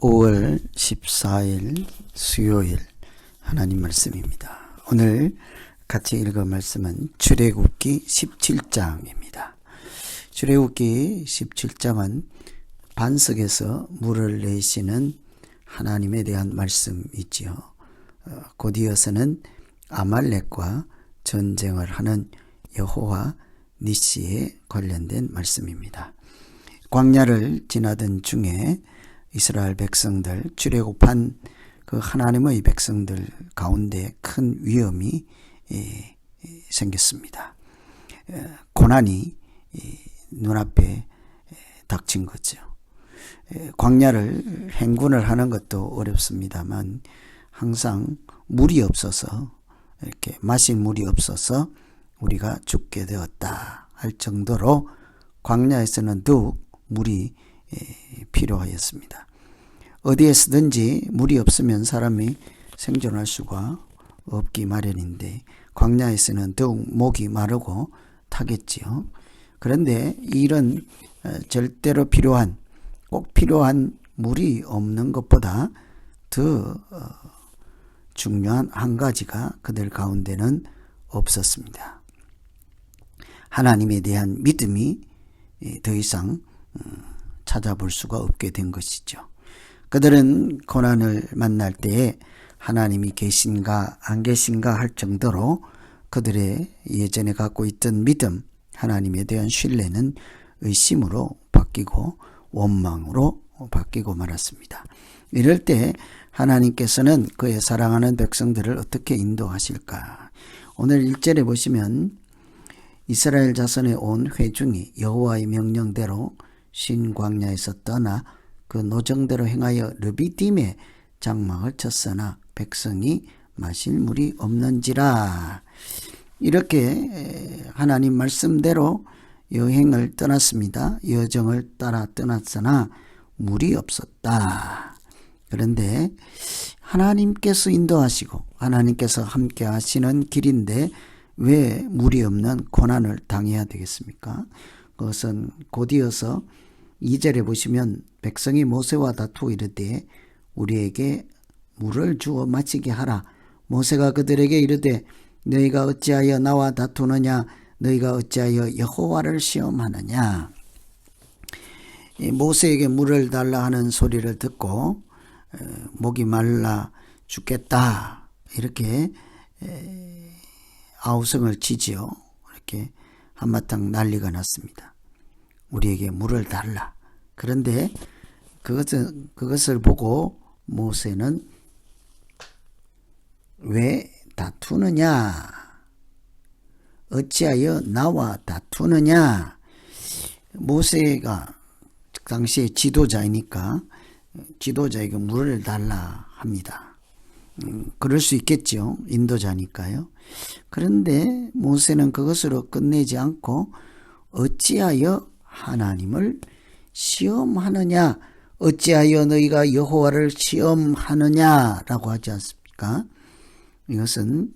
5월 14일 수요일 하나님 말씀입니다. 오늘 같이 읽을 말씀은 출애굽기 17장입니다. 출애굽기 17장은 반석에서 물을 내시는 하나님에 대한 말씀이지요. 곧 이어서는 아말렉과 전쟁을 하는 여호와 니시에 관련된 말씀입니다. 광야를 지나던 중에 이스라엘 백성들, 출애굽한 그 하나님의 백성들 가운데 큰 위험이 생겼습니다. 고난이 눈앞에 닥친 거죠. 광야를 행군을 하는 것도 어렵습니다만 항상 물이 없어서, 이렇게 마실 물이 없어서 우리가 죽게 되었다 할 정도로 광야에서는 더욱 물이 필요하였습니다. 어디에서든지 물이 없으면 사람이 생존할 수가 없기 마련인데 광야에서는 더욱 목이 마르고 타겠지요. 그런데 이런 절대로 필요한, 꼭 필요한 물이 없는 것보다 더 중요한 한 가지가 그들 가운데는 없었습니다. 하나님에 대한 믿음이 더 이상 찾아볼 수가 없게 된 것이죠. 그들은 고난을 만날 때에 하나님이 계신가 안 계신가 할 정도로 그들의 예전에 갖고 있던 믿음, 하나님에 대한 신뢰는 의심으로 바뀌고 원망으로 바뀌고 말았습니다. 이럴 때 하나님께서는 그의 사랑하는 백성들을 어떻게 인도하실까? 오늘 1절에 보시면 이스라엘 자손의 온 회중이 여호와의 명령대로 신광야에서 떠나 그 노정대로 행하여 르비딤에 장막을 쳤으나 백성이 마실 물이 없는지라. 이렇게 하나님 말씀대로 여행을 떠났습니다. 여정을 따라 떠났으나 물이 없었다. 그런데 하나님께서 인도하시고 하나님께서 함께 하시는 길인데 왜 물이 없는 고난을 당해야 되겠습니까? 그것은 곧이어서 2절에 보시면 백성이 모세와 다투어 이르되 우리에게 물을 주어 마시게 하라. 모세가 그들에게 이르되 너희가 어찌하여 나와 다투느냐? 너희가 어찌하여 여호와를 시험하느냐? 모세에게 물을 달라 하는 소리를 듣고 목이 말라 죽겠다 이렇게 아우성을 치지요. 이렇게 한바탕 난리가 났습니다. 우리에게 물을 달라. 그런데 그것을 보고 모세는 왜 다투느냐? 어찌하여 나와 다투느냐? 모세가 당시에 지도자이니까 지도자에게 물을 달라 합니다. 그럴 수 있겠죠. 인도자니까요. 그런데 모세는 그것으로 끝내지 않고 어찌하여 하나님을 시험하느냐? 어찌하여 너희가 여호와를 시험하느냐라고 하지 않습니까? 이것은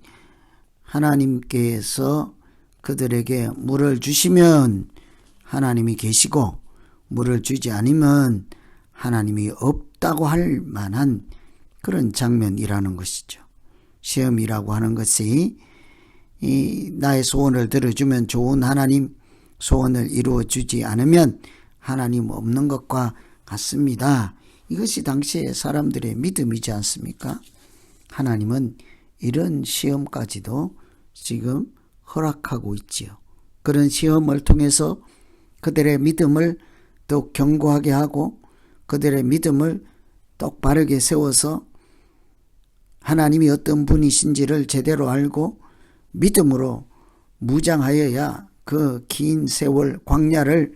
하나님께서 그들에게 물을 주시면 하나님이 계시고 물을 주지 않으면 하나님이 없다고 할 만한 그런 장면이라는 것이죠. 시험이라고 하는 것이 나의 소원을 들어주면 좋은 하나님, 소원을 이루어주지 않으면 하나님 없는 것과 같습니다. 이것이 당시의 사람들의 믿음이지 않습니까? 하나님은 이런 시험까지도 지금 허락하고 있지요. 그런 시험을 통해서 그들의 믿음을 더 견고하게 하고 그들의 믿음을 똑바르게 세워서 하나님이 어떤 분이신지를 제대로 알고 믿음으로 무장하여야 그 긴 세월 광야를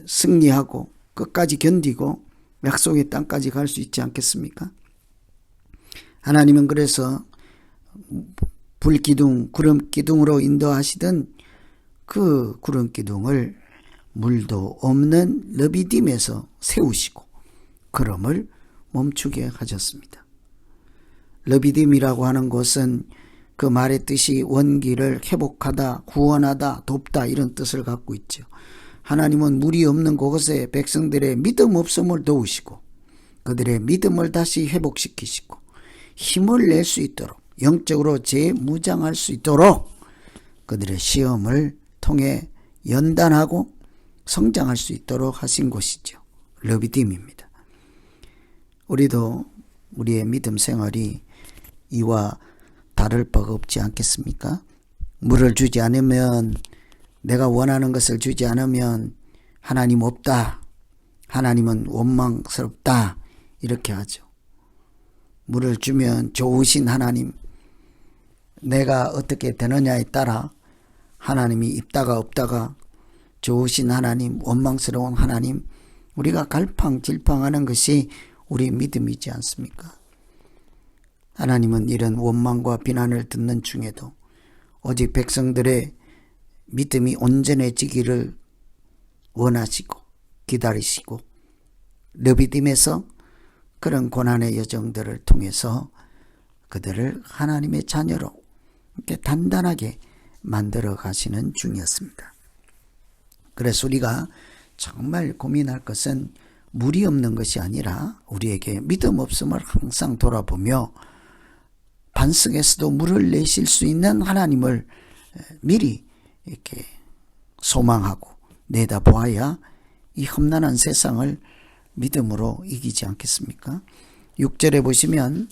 승리하고 끝까지 견디고 약속의 땅까지 갈 수 있지 않겠습니까? 하나님은 그래서 불기둥, 구름기둥으로 인도하시던 그 구름기둥을 물도 없는 르비딤에서 세우시고 걸음을 멈추게 하셨습니다. 르비딤이라고 하는 곳은 그 말의 뜻이 원기를 회복하다, 구원하다, 돕다 이런 뜻을 갖고 있죠. 하나님은 물이 없는 그곳에 백성들의 믿음 없음을 도우시고 그들의 믿음을 다시 회복시키시고 힘을 낼 수 있도록 영적으로 재무장할 수 있도록 그들의 시험을 통해 연단하고 성장할 수 있도록 하신 곳이죠. 르비딤입니다. 우리도 우리의 믿음 생활이 이와 다를 바가 없지 않겠습니까? 물을 주지 않으면, 내가 원하는 것을 주지 않으면 하나님 없다, 하나님은 원망스럽다, 이렇게 하죠. 물을 주면 좋으신 하나님, 내가 어떻게 되느냐에 따라 하나님이 있다가 없다가 좋으신 하나님, 원망스러운 하나님, 우리가 갈팡질팡하는 것이 우리 믿음이지 않습니까? 하나님은 이런 원망과 비난을 듣는 중에도 오직 백성들의 믿음이 온전해지기를 원하시고 기다리시고 르비딤에서 그런 고난의 여정들을 통해서 그들을 하나님의 자녀로 이렇게 단단하게 만들어 가시는 중이었습니다. 그래서 우리가 정말 고민할 것은 물이 없는 것이 아니라 우리에게 믿음 없음을 항상 돌아보며 반석에서도 물을 내실 수 있는 하나님을 미리 이렇게 소망하고 내다보아야 이 험난한 세상을 믿음으로 이기지 않겠습니까? 6절에 보시면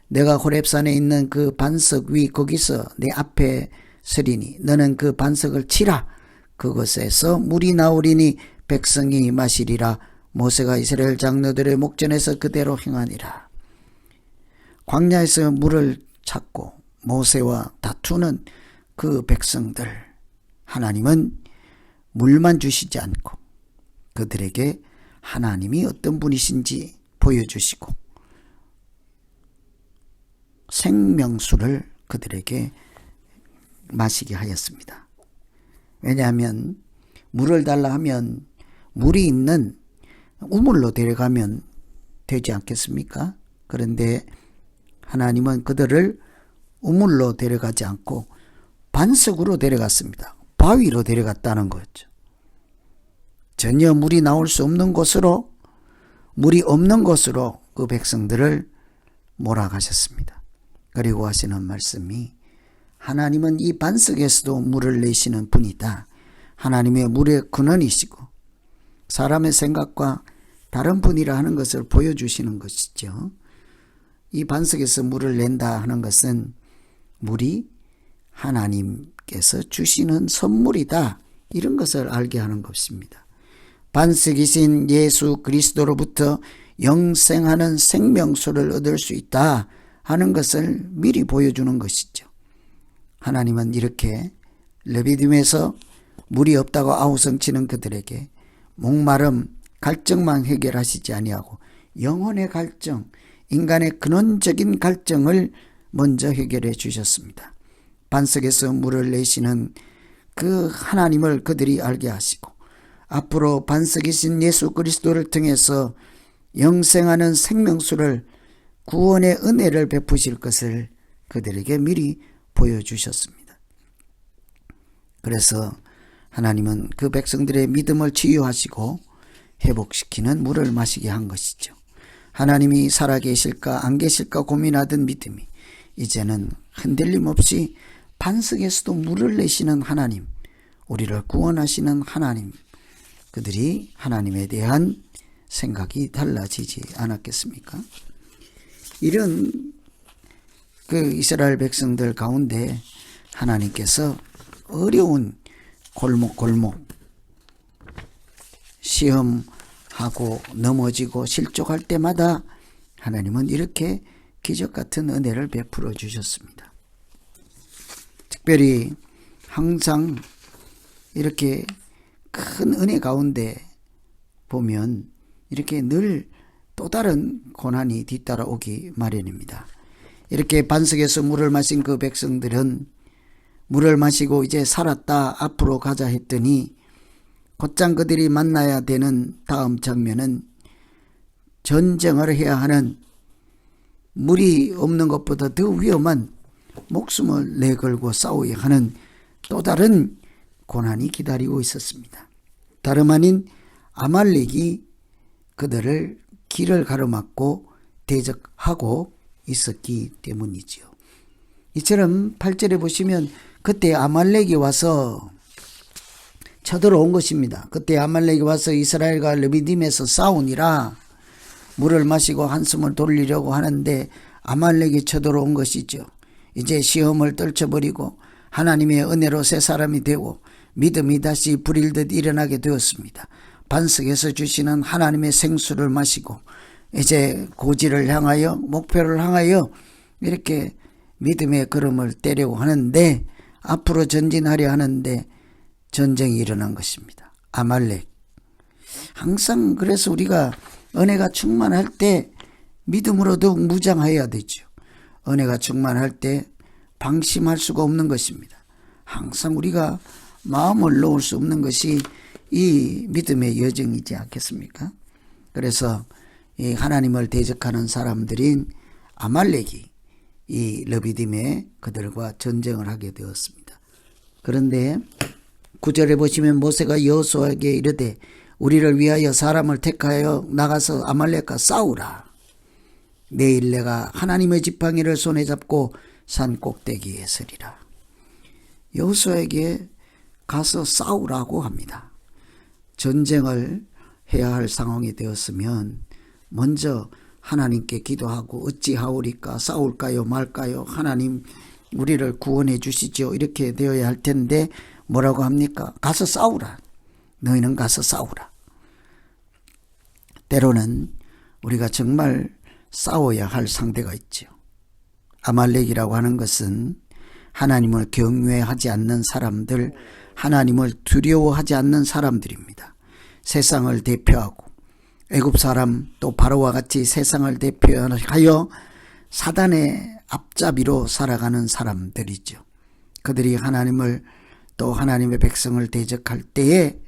내가 호렙산에 있는 그 반석 위 거기서 내 앞에 서리니 너는 그 반석을 치라. 그것에서 물이 나오리니 백성이 마시리라. 모세가 이스라엘 장로들의 목전에서 그대로 행하니라. 광야에서 물을 찾고 모세와 다투는 그 백성들, 하나님은 물만 주시지 않고 그들에게 하나님이 어떤 분이신지 보여주시고 생명수를 그들에게 마시게 하였습니다. 왜냐하면 물을 달라 하면 물이 있는 우물로 데려가면 되지 않겠습니까? 그런데 하나님은 그들을 우물로 데려가지 않고 반석으로 데려갔습니다. 바위로 데려갔다는 거죠. 전혀 물이 나올 수 없는 곳으로, 물이 없는 곳으로 그 백성들을 몰아가셨습니다. 그리고 하시는 말씀이 하나님은 이 반석에서도 물을 내시는 분이다. 하나님의 물의 근원이시고 사람의 생각과 다른 분이라 하는 것을 보여주시는 것이죠. 이 반석에서 물을 낸다 하는 것은 물이 하나님께서 주시는 선물이다, 이런 것을 알게 하는 것입니다. 반석이신 예수 그리스도로부터 영생하는 생명수를 얻을 수 있다 하는 것을 미리 보여주는 것이죠. 하나님은 이렇게 르비딤에서 물이 없다고 아우성치는 그들에게 목마름, 갈증만 해결하시지 아니하고 영혼의 갈증, 인간의 근원적인 갈증을 먼저 해결해 주셨습니다. 반석에서 물을 내시는 그 하나님을 그들이 알게 하시고 앞으로 반석이신 예수 그리스도를 통해서 영생하는 생명수를, 구원의 은혜를 베푸실 것을 그들에게 미리 보여주셨습니다. 그래서 하나님은 그 백성들의 믿음을 치유하시고 회복시키는 물을 마시게 한 것이죠. 하나님이 살아계실까 안 계실까 고민하던 믿음이 이제는 흔들림 없이 반석에서도 물을 내시는 하나님, 우리를 구원하시는 하나님, 그들이 하나님에 대한 생각이 달라지지 않았겠습니까? 이런 그 이스라엘 백성들 가운데 하나님께서 어려운 골목골목 시험하고 넘어지고 실족할 때마다 하나님은 이렇게 기적 같은 은혜를 베풀어 주셨습니다. 특별히 항상 이렇게 큰 은혜 가운데 보면 이렇게 늘 또 다른 고난이 뒤따라오기 마련입니다. 이렇게 반석에서 물을 마신 그 백성들은 물을 마시고 이제 살았다, 앞으로 가자 했더니 곧장 그들이 만나야 되는 다음 장면은 전쟁을 해야 하는, 물이 없는 것보다 더 위험한 목숨을 내걸고 싸워야 하는 또 다른 고난이 기다리고 있었습니다. 다름 아닌 아말렉이 그들을 길을 가로막고 대적하고 있었기 때문이지요. 이처럼 8절에 보시면 그때 아말렉이 와서 쳐들어온 것입니다. 그때 아말렉이 와서 이스라엘과 르비딤에서 싸우니라. 물을 마시고 한숨을 돌리려고 하는데 아말렉이 쳐들어온 것이죠. 이제 시험을 떨쳐버리고 하나님의 은혜로 새 사람이 되고 믿음이 다시 불일듯 일어나게 되었습니다. 반석에서 주시는 하나님의 생수를 마시고 이제 고지를 향하여 목표를 향하여 이렇게 믿음의 걸음을 떼려고 하는데 앞으로 전진하려 하는데 전쟁이 일어난 것입니다. 아말렉. 항상 그래서 우리가 은혜가 충만할 때 믿음으로 더욱 무장해야 되죠. 은혜가 충만할 때 방심할 수가 없는 것입니다. 항상 우리가 마음을 놓을 수 없는 것이 이 믿음의 여정이지 않겠습니까? 그래서 이 하나님을 대적하는 사람들인 아말렉이 이 르비딤에 그들과 전쟁을 하게 되었습니다. 그런데 9절에 보시면 모세가 여호수아에게 이르되 우리를 위하여 사람을 택하여 나가서 아말렉과 싸우라. 내일 내가 하나님의 지팡이를 손에 잡고 산 꼭대기에 서리라. 여호수아에게 가서 싸우라고 합니다. 전쟁을 해야 할 상황이 되었으면 먼저 하나님께 기도하고 어찌하오리까, 싸울까요 말까요, 하나님 우리를 구원해 주시죠, 이렇게 되어야 할 텐데 뭐라고 합니까? 가서 싸우라. 너희는 가서 싸우라. 때로는 우리가 정말 싸워야 할 상대가 있죠. 아말렉이라고 하는 것은 하나님을 경외하지 않는 사람들, 하나님을 두려워하지 않는 사람들입니다. 세상을 대표하고 애굽 사람 또 바로와 같이 세상을 대표하여 사단의 앞잡이로 살아가는 사람들이죠. 그들이 하나님을 또 하나님의 백성을 대적할 때에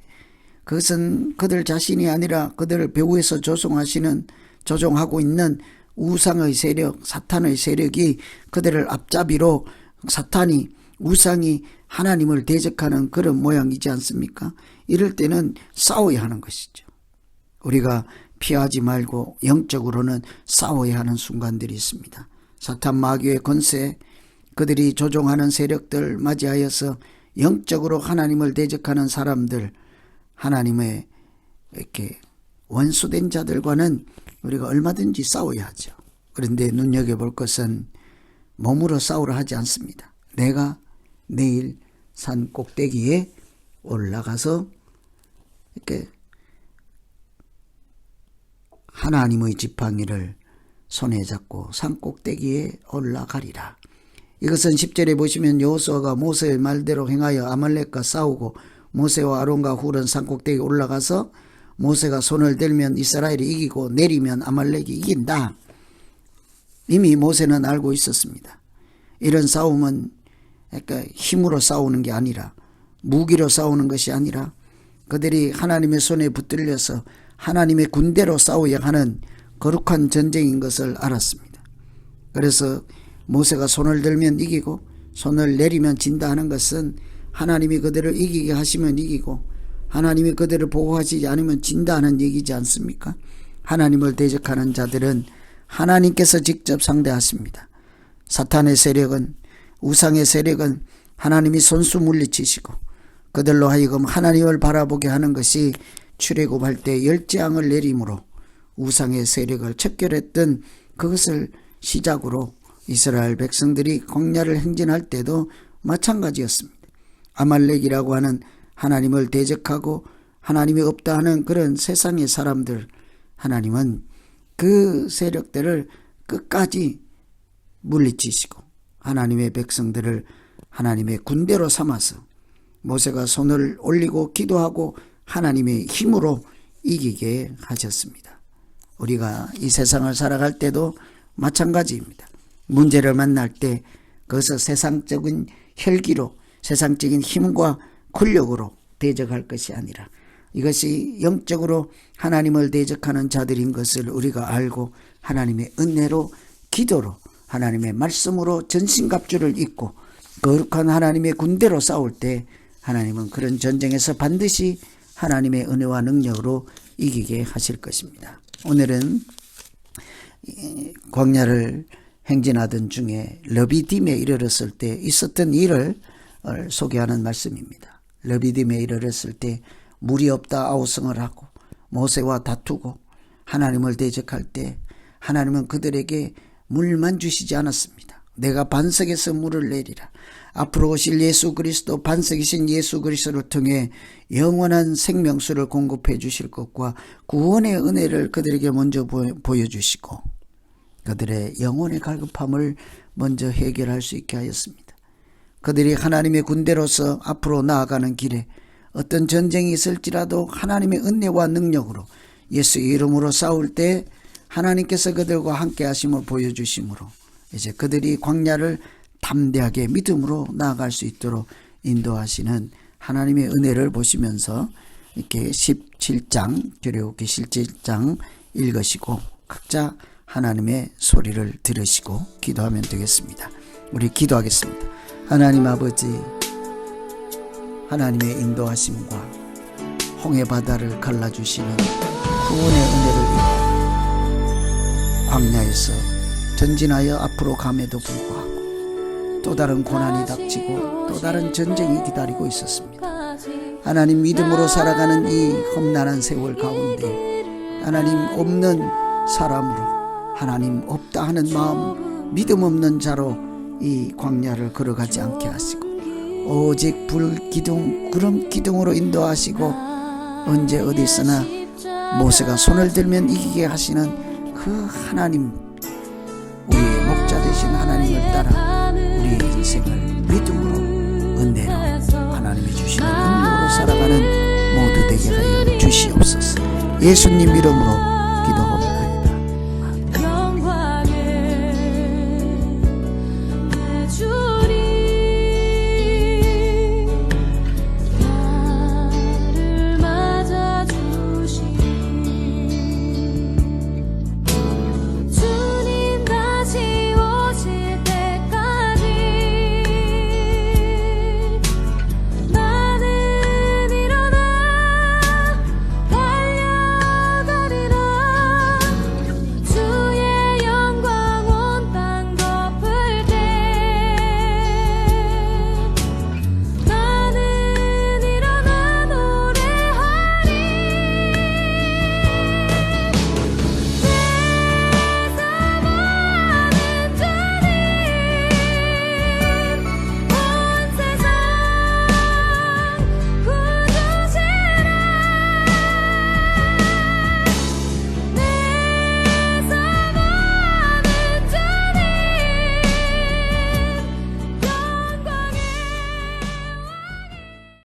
그것은 그들 자신이 아니라 그들을 배후에서 조종하고 있는 우상의 세력, 사탄의 세력이 그들을 앞잡이로 사탄이, 우상이 하나님을 대적하는 그런 모양이지 않습니까? 이럴 때는 싸워야 하는 것이죠. 우리가 피하지 말고 영적으로는 싸워야 하는 순간들이 있습니다. 사탄 마귀의 권세, 그들이 조종하는 세력들 맞이하여서 영적으로 하나님을 대적하는 사람들, 하나님의 이렇게 원수된 자들과는 우리가 얼마든지 싸워야 하죠. 그런데 눈여겨볼 것은 몸으로 싸우라 하지 않습니다. 내가 내일 산 꼭대기에 올라가서 이렇게 하나님의 지팡이를 손에 잡고 산 꼭대기에 올라가리라. 이것은 10절에 보시면 여호수아가 모세의 말대로 행하여 아말렉과 싸우고 모세와 아론과 훌은 산 꼭대기에 올라가서 모세가 손을 들면 이스라엘이 이기고 내리면 아말렉이 이긴다. 이미 모세는 알고 있었습니다. 이런 싸움은 그러니까 힘으로 싸우는 게 아니라, 무기로 싸우는 것이 아니라 그들이 하나님의 손에 붙들려서 하나님의 군대로 싸워야 하는 거룩한 전쟁인 것을 알았습니다. 그래서 모세가 손을 들면 이기고 손을 내리면 진다 하는 것은 하나님이 그들을 이기게 하시면 이기고 하나님이 그들을 보호하지 않으면 진다 하는 얘기지 않습니까? 하나님을 대적하는 자들은 하나님께서 직접 상대하십니다. 사탄의 세력은, 우상의 세력은 하나님이 손수 물리치시고 그들로 하여금 하나님을 바라보게 하는 것이 출애굽할 때 열재앙을 내림으로 우상의 세력을 척결했던 그것을 시작으로 이스라엘 백성들이 광야를 행진할 때도 마찬가지였습니다. 아말렉이라고 하는 하나님을 대적하고 하나님이 없다 하는 그런 세상의 사람들, 하나님은 그 세력들을 끝까지 물리치시고 하나님의 백성들을 하나님의 군대로 삼아서 모세가 손을 올리고 기도하고 하나님의 힘으로 이기게 하셨습니다. 우리가 이 세상을 살아갈 때도 마찬가지입니다. 문제를 만날 때 그것을 세상적인 혈기로, 세상적인 힘과 권력으로 대적할 것이 아니라 이것이 영적으로 하나님을 대적하는 자들인 것을 우리가 알고 하나님의 은혜로, 기도로, 하나님의 말씀으로 전신갑주를 입고 거룩한 하나님의 군대로 싸울 때 하나님은 그런 전쟁에서 반드시 하나님의 은혜와 능력으로 이기게 하실 것입니다. 오늘은 광야를 행진하던 중에 르비딤에 이르렀을 때 있었던 일을 소개하는 말씀입니다. 르비딤에 이르렀을 때 물이 없다 아우성을 하고 모세와 다투고 하나님을 대적할 때 하나님은 그들에게 물만 주시지 않았습니다. 내가 반석에서 물을 내리라. 앞으로 오실 예수 그리스도, 반석이신 예수 그리스도를 통해 영원한 생명수를 공급해 주실 것과 구원의 은혜를 그들에게 먼저 보여주시고 그들의 영혼의 갈급함을 먼저 해결할 수 있게 하였습니다. 그들이 하나님의 군대로서 앞으로 나아가는 길에 어떤 전쟁이 있을지라도 하나님의 은혜와 능력으로 예수의 이름으로 싸울 때 하나님께서 그들과 함께 하심을 보여주심으로 이제 그들이 광야를 담대하게 믿음으로 나아갈 수 있도록 인도하시는 하나님의 은혜를 보시면서 이렇게 17장 출애굽기 17장 읽으시고 각자 하나님의 소리를 들으시고 기도하면 되겠습니다. 우리 기도하겠습니다. 하나님 아버지, 하나님의 인도하심과 홍해 바다를 갈라주시는 구원의 은혜를 입고 광야에서 전진하여 앞으로 감에도 불구하고 또 다른 고난이 닥치고 또 다른 전쟁이 기다리고 있었습니다. 하나님 믿음으로 살아가는 이 험난한 세월 가운데 하나님 없는 사람으로 하나님 없다 하는 마음, 믿음 없는 자로 이 광야를 걸어가지 않게 하시고 오직 불기둥 구름 기둥으로 인도하시고 언제 어디서나 모세가 손을 들면 이기게 하시는 그 하나님, 우리의 목자 되신 하나님을 따라 우리의 인생을 믿음으로 은혜로 하나님이 주시는 능력으로 살아가는 모두 되게 하여 주시옵소서. 예수님 이름으로 기도